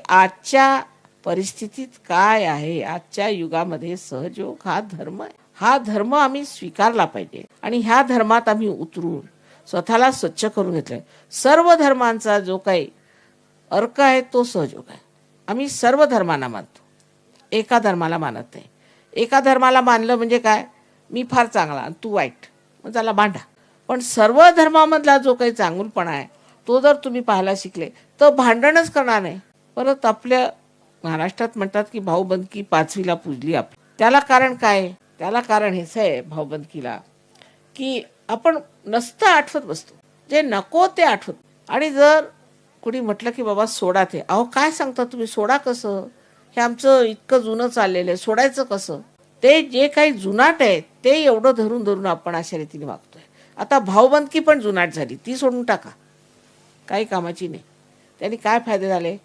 आजच्या परिस्थितीत काय आहे, आजच्या युगामध्ये सहयोग हा धर्म आहे. हा धर्म आम्ही स्वीकारला पाहिजे आणि ह्या धर्मात आम्ही उतरून स्वतःला स्वच्छ करून घेतलंय. सर्व धर्मांचा जो काही अर्क आहे तो सहयोग आहे. आम्ही सर्व धर्मांना मानतो, एका धर्माला मानत नाही. एका धर्माला मानलं म्हणजे काय, मी फार चांगला आणि तू वाईट, मग त्याला भांडा. पण सर्व धर्मामधला जो काही चांगुलपणा आहे तो जर तुम्ही पाहायला शिकले तर भांडणच करणार नाही. परत आपल्या महाराष्ट्रात म्हणतात की भाऊबंदकी पाचवीला पूजली आपली. त्याला कारण काय? त्याला कारण हेच आहे भाऊबंदकीला, की आपण नसतं आठवत बसतो, जे नको ते आठवत. आणि जर कुणी म्हटलं की बाबा सोडा ते, अहो काय सांगता तुम्ही, सोडा कसं, हे आमचं इतकं जुनं चाललेलं आहे, सोडायचं कसं. ते जे काही जुनाट आहे ते एवढं धरून धरून आपण अशा रीतीने वागतोय. आता भाऊबंदकी पण जुनाट झाली, ती सोडून टाका, काही कामाची नाही. त्यांनी काय फायदे झाले?